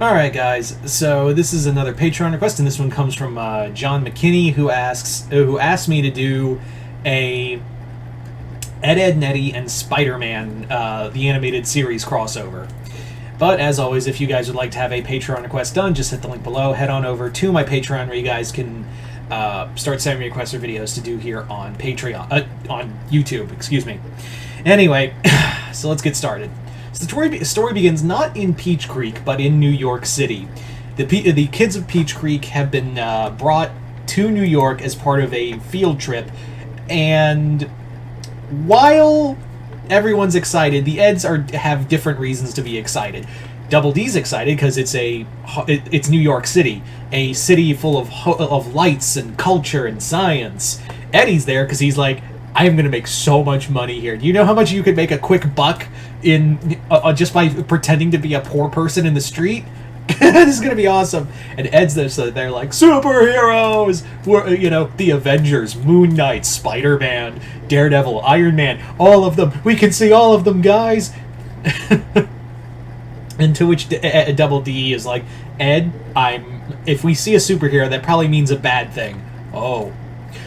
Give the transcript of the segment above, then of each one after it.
Alright guys, so this is another Patreon request, and this one comes from John McKinney, who asked me to do a Ed, and Eddy and Spider-Man, the animated series crossover. But as always, if you guys would like to have a Patreon request done, just hit the link below, head on over to my Patreon where you guys can start sending me requests or videos to do here on Patreon, on YouTube, excuse me. Anyway, so let's get started. So the story begins not in Peach Creek, but in New York City. The kids of Peach Creek have been brought to New York as part of a field trip, and while everyone's excited, the Eds have different reasons to be excited. Double D's excited because it's New York City, a city full of lights and culture and science. Eddy's there because he's like, I am going to make so much money here. Do you know how much you could make a quick buck in just by pretending to be a poor person in the street? This is going to be awesome. And Ed's there, so they're like, superheroes! We're, the Avengers, Moon Knight, Spider-Man, Daredevil, Iron Man, all of them. We can see all of them, guys! And to which Double D is like, Ed, if we see a superhero, that probably means a bad thing. Oh.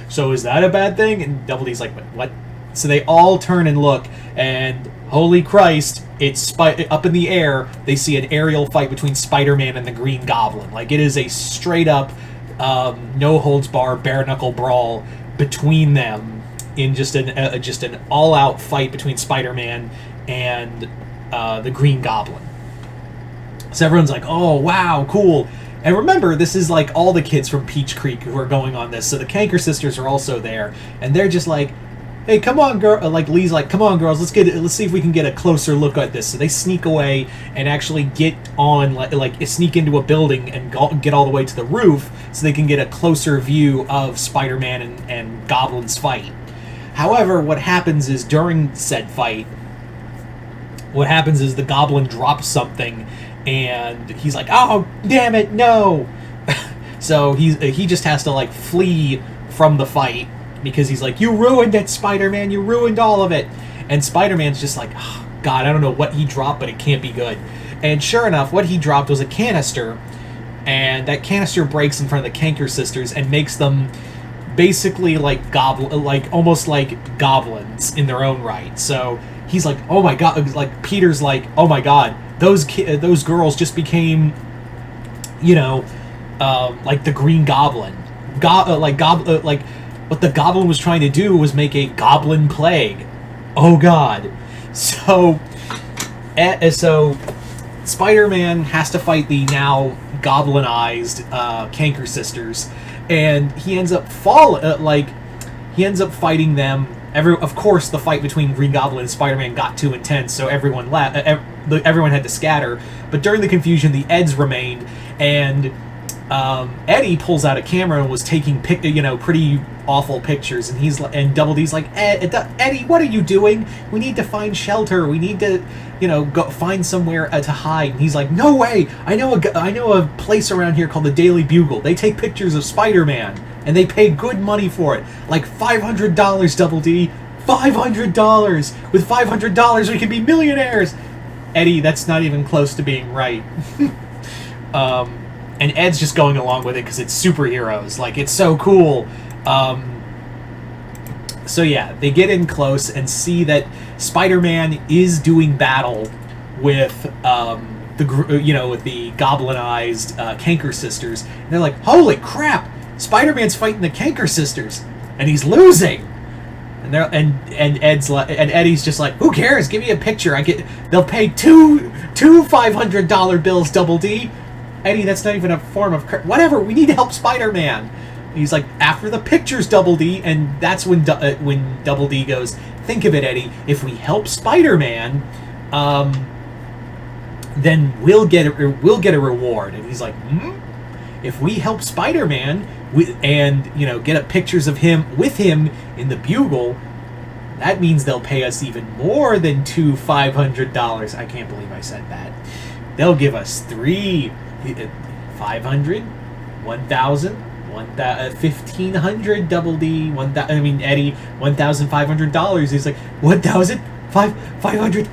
So is that a bad thing? And Double D's like, what? So they all turn and look, and holy Christ, it's up in the air. They see an aerial fight between Spider-Man and the Green Goblin. Like, it is a straight-up, no-holds-bar, bare-knuckle brawl between them in just an all-out fight between Spider-Man and the Green Goblin. So everyone's like, oh, wow, cool. And remember, this is like all the kids from Peach Creek who are going on this. So the Canker sisters are also there, and they're just like, "Hey, come on, girl!" Like Lee's like, "Come on, girls, let's see if we can get a closer look at this." So they sneak away and actually get on, like sneak into a building and get all the way to the roof so they can get a closer view of Spider-Man and Goblin's fight. However, what happens is during said fight, the Goblin drops something. And he's like, oh, damn it, no! So he just has to, like, flee from the fight because he's like, you ruined it, Spider-Man, you ruined all of it! And Spider-Man's just like, oh, God, I don't know what he dropped, but it can't be good. And sure enough, what he dropped was a canister, and that canister breaks in front of the Canker sisters and makes them basically like almost like goblins in their own right. So he's like, oh my God, like Peter's like, oh my God, those girls just became, like the Green Goblin. Like what the Goblin was trying to do was make a goblin plague. Oh God. So Spider-Man has to fight the now goblinized Canker sisters, and he ends up fighting them. Of course, the fight between Green Goblin and Spider-Man got too intense, so everyone had to scatter. But during the confusion, the Eds remained, and Eddy pulls out a camera and was taking pretty awful pictures. And Double D's like, Eddy, what are you doing? We need to find shelter. We need to, go find somewhere to hide. And he's like, no way! I know a place around here called the Daily Bugle. They take pictures of Spider-Man. And they pay good money for it. Like $500, Double D. $500! With $500, we can be millionaires! Eddy, that's not even close to being right. And Ed's just going along with it because it's superheroes. Like, it's so cool. So yeah, they get in close and see that Spider-Man is doing battle with with the goblinized Canker sisters. And they're like, holy crap! Spider-Man's fighting the Canker sisters, and he's losing. And Eddy's just like, who cares? Give me a picture. They'll pay two $500 bills, Double D. Eddy, that's not even a form of whatever. We need to help Spider-Man. And he's like, after the pictures, Double D. And that's when Double D goes, think of it, Eddy. If we help Spider-Man, then we'll get a reward. And he's like, if we help Spider-Man and get up pictures of him with him in the Bugle, that means they'll pay us even more than $500. I can't believe I said that. They'll give us 500, 1,000, 1,500. Double D, Eddy, $1,500. He's like, 1,000, 500.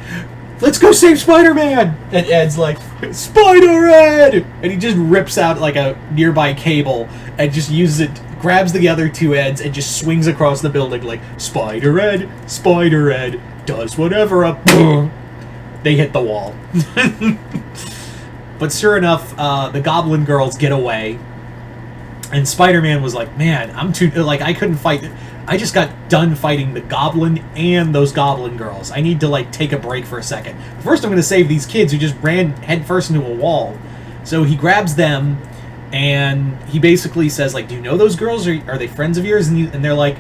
let's go save Spider-Man! And Ed's like, Spider-Ed! And he just rips out like a nearby cable and just uses it, grabs the other two Eds and just swings across the building like, Spider-Ed, Spider-Ed, does whatever up. They hit the wall. But sure enough, the Goblin girls get away. And Spider-Man was like, man, I'm too, like, I couldn't fight. I just got done fighting the Goblin and those Goblin girls. I need to, like, take a break for a second. First, I'm going to save these kids who just ran headfirst into a wall. So he grabs them, and he basically says, like, do you know those girls? Are they friends of yours? And they're like,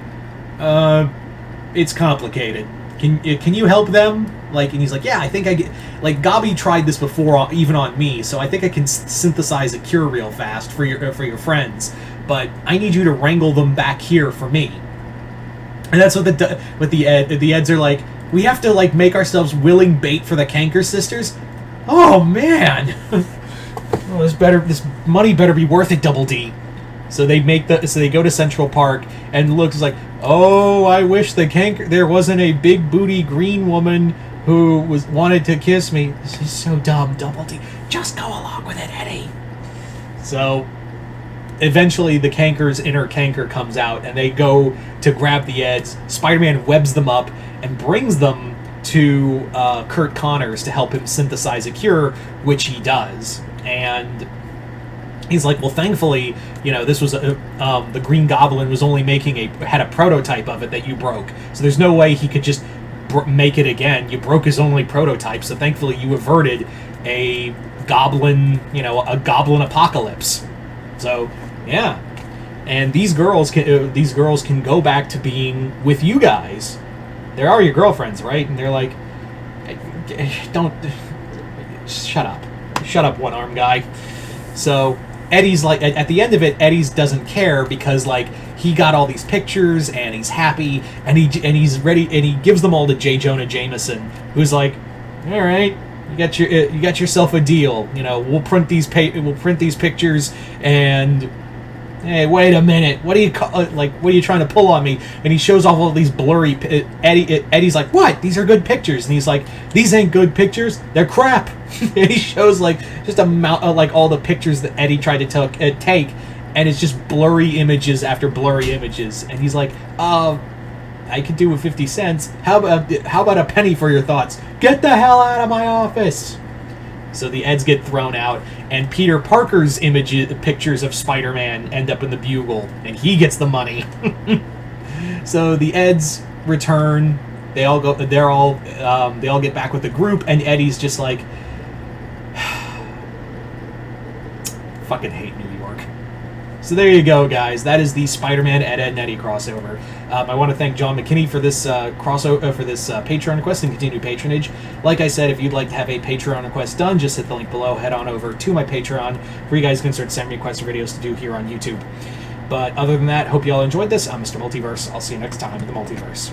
it's complicated. Can you help them? Like, and he's like, yeah, I think I get... Like, Gobby tried this before, even on me, so I think I can synthesize a cure real fast for your friends. But I need you to wrangle them back here for me. And that's what the Eds are like, we have to, like, make ourselves willing bait for the Canker sisters? Oh, man! Oh, this money better be worth it, Double D. So they go to Central Park, and looks like, oh, I wish there wasn't a big booty green woman who wanted to kiss me. This is so dumb, Double D. Just go along with it, Eddy. So eventually the Canker's inner Canker comes out, and they go to grab the Eds. Spider-Man webs them up and brings them to Kurt Connors to help him synthesize a cure, which he does. And he's like, well, thankfully, you know, this was the Green Goblin was only had a prototype of it that you broke, so there's no way he could just make it again. You broke his only prototype, so thankfully you averted a goblin, a goblin apocalypse. So yeah, and these girls can go back to being with you guys. They are your girlfriends, right? And they're like, don't shut up, one arm guy. So Eddy's like, at the end of it, Eddy's doesn't care because, like, he got all these pictures and he's happy and he's ready, and he gives them all to J. Jonah Jameson, who's like, all right, you got yourself a deal. We'll print these pictures, and hey, wait a minute, what are you trying to pull on me? And he shows off all these blurry. Eddy's like, what? These are good pictures, and he's like, these ain't good pictures, they're crap. And he shows like just a amount of like all the pictures that Eddy tried to take, and it's just blurry images after blurry images. And he's like, I could do with 50 cents. How about a penny for your thoughts? Get the hell out of my office. So the Eds get thrown out, and Peter Parker's pictures of Spider-Man end up in the Bugle, and he gets the money. So the Eds return. They all get back with the group, and Eddy's just like, fucking hate New York. So there you go, guys. That is the Spider-Man Ed and Eddy crossover. I want to thank John McKinney for this Patreon request and continued patronage. Like I said, if you'd like to have a Patreon request done, just hit the link below. Head on over to my Patreon, where you guys can start sending me requests for videos to do here on YouTube. But other than that, hope you all enjoyed this. I'm Mr. Multiverse. I'll see you next time in the Multiverse.